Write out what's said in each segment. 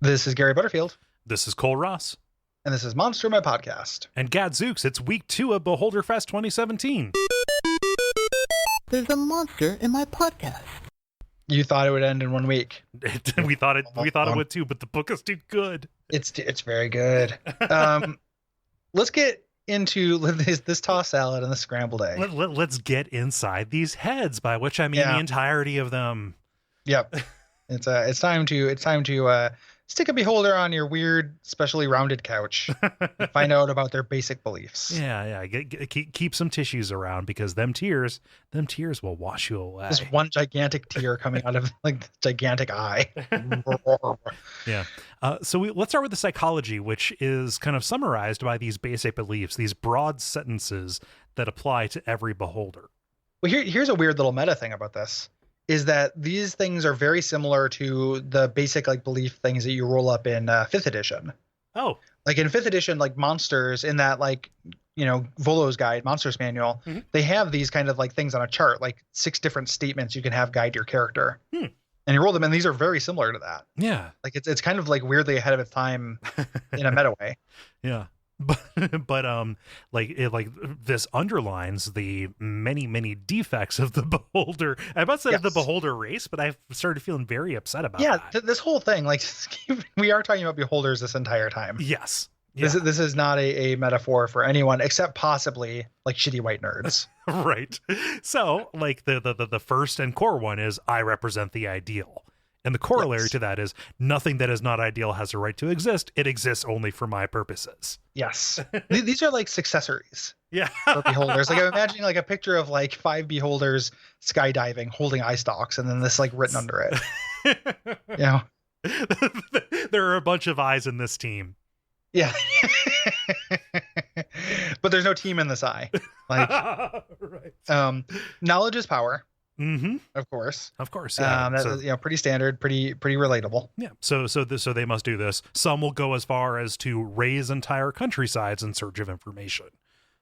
This is Gary Butterfield, This is Cole Ross. and this is Monster My Podcast. And gadzooks, it's week 2 of Beholderfest 2017. There's a monster in my podcast. You thought it would end in 1 week. we thought it would too, but the book is too good. It's very good. Let's get into this tossed salad and the scrambled egg. Let's get inside these heads, by which I mean the entirety of them. Yep. It's time to stick a beholder on your weird, specially rounded couch and find out about their basic beliefs. Yeah. Keep some tissues around, because them tears will wash you away. This one gigantic tear coming out of like this gigantic eye. Yeah. So let's start with the psychology, which is kind of summarized by these basic beliefs, these broad sentences that apply to every beholder. Well, here's a weird little meta thing about this. Is that these things are very similar to the basic like belief things that you roll up in 5th edition. Oh. Like in 5th edition, like monsters in that like, Volo's Guide, Monsters Manual, they have these kind of like things on a chart, like 6 different statements you can have guide your character. And you roll them, and these are very similar to that. Yeah. Like it's kind of like weirdly ahead of its time in a meta way. Yeah. But this underlines the many defects of the beholder. I about said the beholder race, but I've started feeling very upset about that. This whole thing, like we are talking about beholders this entire time. Yes. Yeah. This is not a metaphor for anyone except possibly like shitty white nerds. Right. So like the first and core one is I represent the ideal. And the corollary to that is nothing that is not ideal has a right to exist. It exists only for my purposes. Yes. These are like successories. Yeah. For beholders. Like I'm imagining like a picture of like 5 beholders skydiving, holding eye stalks, and then this like written under it. There are a bunch of eyes in this team. Yeah. But there's no team in this eye. Like right. Knowledge is power. Of course. Yeah. That's pretty standard, pretty relatable. Yeah. So they must do this. Some will go as far as to raise entire countrysides in search of information.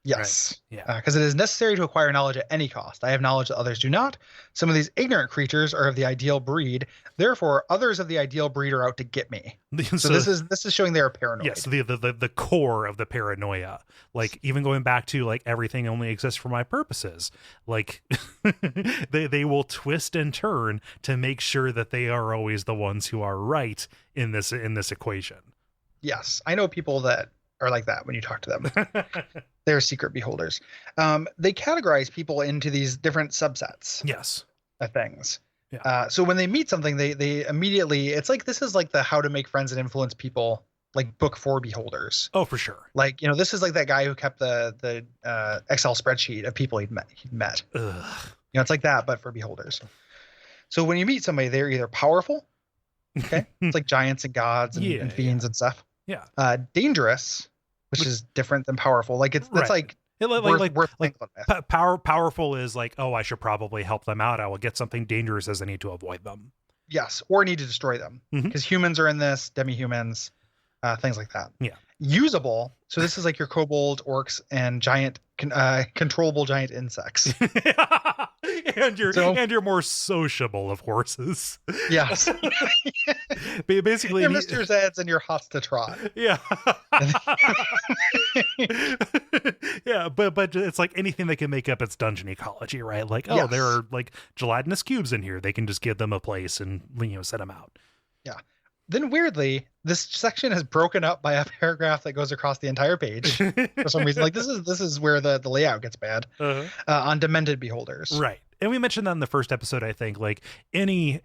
Yes. Right. Yeah. Because it is necessary to acquire knowledge at any cost. I have knowledge that others do not. Some of these ignorant creatures are of the ideal breed. Therefore, others of the ideal breed are out to get me. So this is showing they are paranoid. Yes. The core of the paranoia. Like even going back to like everything only exists for my purposes. Like they will twist and turn to make sure that they are always the ones who are right in this equation. Yes. I know people that are like that when you talk to them. They're secret beholders. They categorize people into these different subsets. Yes. Of things. Yeah. So when they meet something, they immediately, it's like, this is like the How to Make Friends and Influence People, like book for beholders. Oh, for sure. Like, this is like that guy who kept the Excel spreadsheet of people he'd met. Ugh. It's like that, but for beholders. So when you meet somebody, they're either powerful. Okay. It's like giants and gods and fiends and stuff. Yeah. Dangerous, which is different than powerful. Like that's right. worth thinking with. Powerful is like, oh, I should probably help them out. I will get something dangerous as I need to avoid them. Yes, or need to destroy them, because humans are in this, demi-humans, things like that. Yeah. Usable. So this is like your kobold, orcs, and giant controllable giant insects. and you're more sociable of horses. Yes. Basically, you're Mr. Zeds and you're hot to trot. Yeah. Yeah, but it's like anything that can make up its dungeon ecology, right? Like, there are like gelatinous cubes in here. They can just give them a place and set them out. Yeah. Then weirdly, this section is broken up by a paragraph that goes across the entire page for some reason. Like this is where the layout gets bad on demented beholders. Right. And we mentioned that in the first episode, I think, like any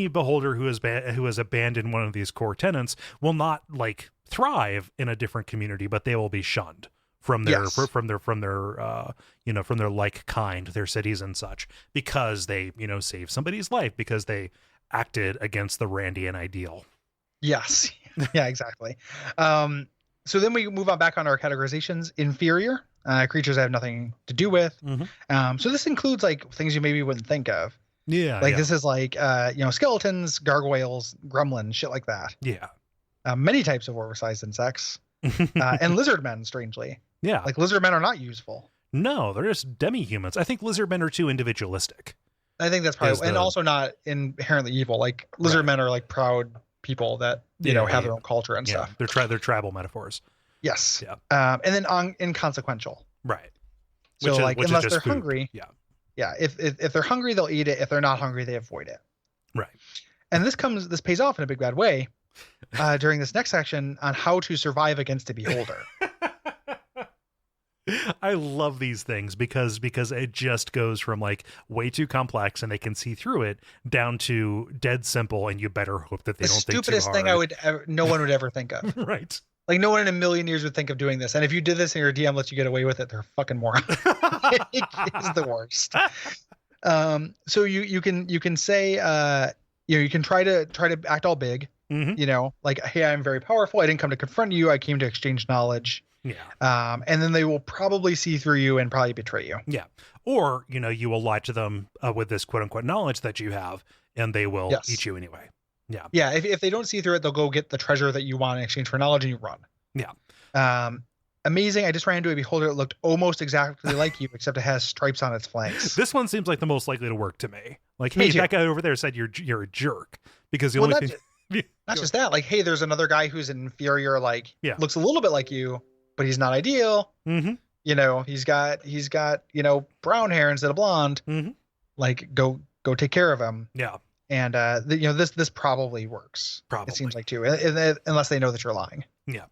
beholder who has abandoned one of these core tenets will not like thrive in a different community, but they will be shunned from their from their like kind, their cities and such, because they saved somebody's life, because they acted against the Randian ideal. Yes. Yeah, exactly. So then we move on back on our categorizations. Inferior creatures I have nothing to do with. So this includes like things you maybe wouldn't think of. Yeah. This is like skeletons, gargoyles, gremlins, shit like that. Yeah. Many types of oversized insects. And lizard men, strangely. Yeah. Like lizard men are not useful. No, they're just demi-humans. I think lizard men are too individualistic. I think that's probably, and also not inherently evil. Like lizard men are like proud people that have their own culture and stuff. They're tribal metaphors. Yes. Yeah. And then inconsequential. Right. So which unless they're food. hungry. Yeah. Yeah. If they're hungry, they'll eat it. If they're not hungry, they avoid it. Right. And this pays off in a big bad way during this next section on how to survive against a beholder. I love these things because it just goes from like way too complex and they can see through it down to dead simple, and you better hope that they don't think too hard. The stupidest thing no one would ever think of. Right. Like no one in a million years would think of doing this. And if you did this and your DM lets you get away with it, they're fucking morons. It is the worst. So you can say you can try to act all big. Mm-hmm. Like, hey, I'm very powerful. I didn't come to confront you. I came to exchange knowledge. Yeah. And then they will probably see through you and probably betray you. Yeah. Or, you will lie to them with this quote unquote knowledge that you have, and they will eat you anyway. Yeah. Yeah. If they don't see through it, they'll go get the treasure that you want in exchange for knowledge, and you run. Yeah. Amazing. I just ran into a beholder that looked almost exactly like you, except it has stripes on its flanks. This one seems like the most likely to work to me. Like, Me hey, too. that guy over there said you're a jerk, because the only thing. Not just that, like, hey, there's another guy who's an inferior, like, looks a little bit like you, but he's not ideal. Mm-hmm. He's got brown hair instead of blonde. Mm-hmm. Like, go take care of him. Yeah. And this probably works. Probably. It seems like too, unless they know that you're lying. Yeah.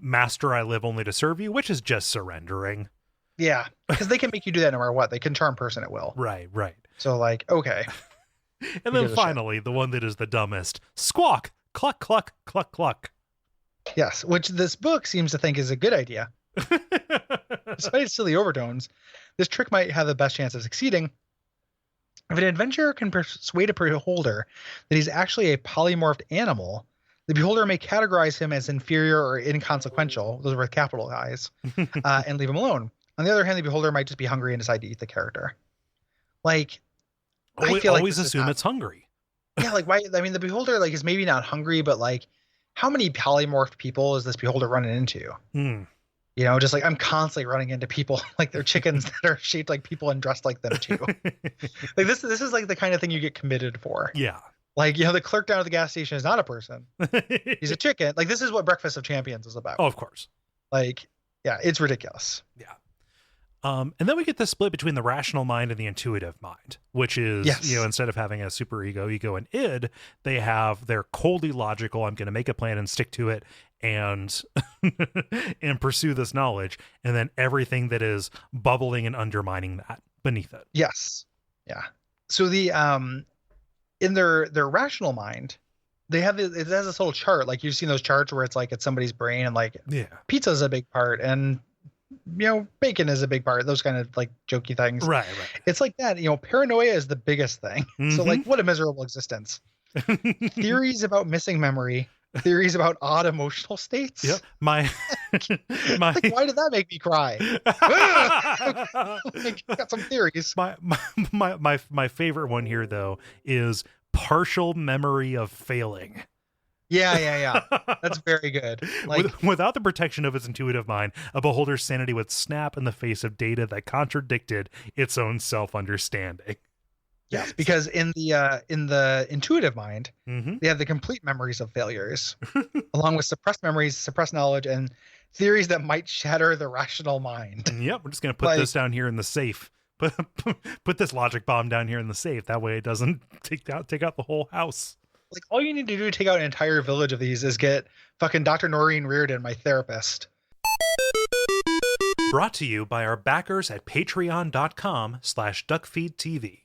Master, I live only to serve you, which is just surrendering. Yeah, because they can make you do that no matter what. They can charm person at will. Right. So like, okay. And then finally, the one that is the dumbest: squawk, cluck, cluck, cluck, cluck. Yes, which this book seems to think is a good idea. Despite its silly overtones, this trick might have the best chance of succeeding. If an adventurer can persuade a beholder that he's actually a polymorphed animal, the beholder may categorize him as inferior or inconsequential, those were capital I's, and leave him alone. On the other hand, the beholder might just be hungry and decide to eat the character. Like, I feel always assume it's hungry. Yeah, like why? I mean, the beholder like is maybe not hungry, but like, how many polymorphed people is this beholder running into? Just like I'm constantly running into people like they're chickens that are shaped like people and dressed like them too. Like this is like the kind of thing you get committed for. Yeah. Like, the clerk down at the gas station is not a person. He's a chicken. Like, this is what Breakfast of Champions is about. Oh, of course. Like, yeah, it's ridiculous. Yeah. And then we get the split between the rational mind and the intuitive mind, which is, instead of having a super ego and id, they have their coldly logical, I'm going to make a plan and stick to it and and pursue this knowledge. And then everything that is bubbling and undermining that beneath it. Yes. Yeah. So the, in their rational mind, it has this little chart. Like you've seen those charts where it's like it's somebody's brain and like pizza's a big part and bacon is a big part, those kind of like jokey things. Right. It's like that, paranoia is the biggest thing. So like, what a miserable existence. Theories about missing memory, theories about odd emotional states. Yep. My like, why did that make me cry? Got some theories. My favorite one here though is partial memory of failing. Yeah. That's very good. Like, without the protection of its intuitive mind, a beholder's sanity would snap in the face of data that contradicted its own self-understanding. Yes, because in the intuitive mind, they have the complete memories of failures, along with suppressed memories, suppressed knowledge, and theories that might shatter the rational mind. Yep, we're just gonna put this down here in the safe. Put this logic bomb down here in the safe. That way, it doesn't take out the whole house. Like, all you need to do to take out an entire village of these is get fucking Dr. Noreen Reardon, my therapist. Brought to you by our backers at patreon.com/Duckfeed.tv.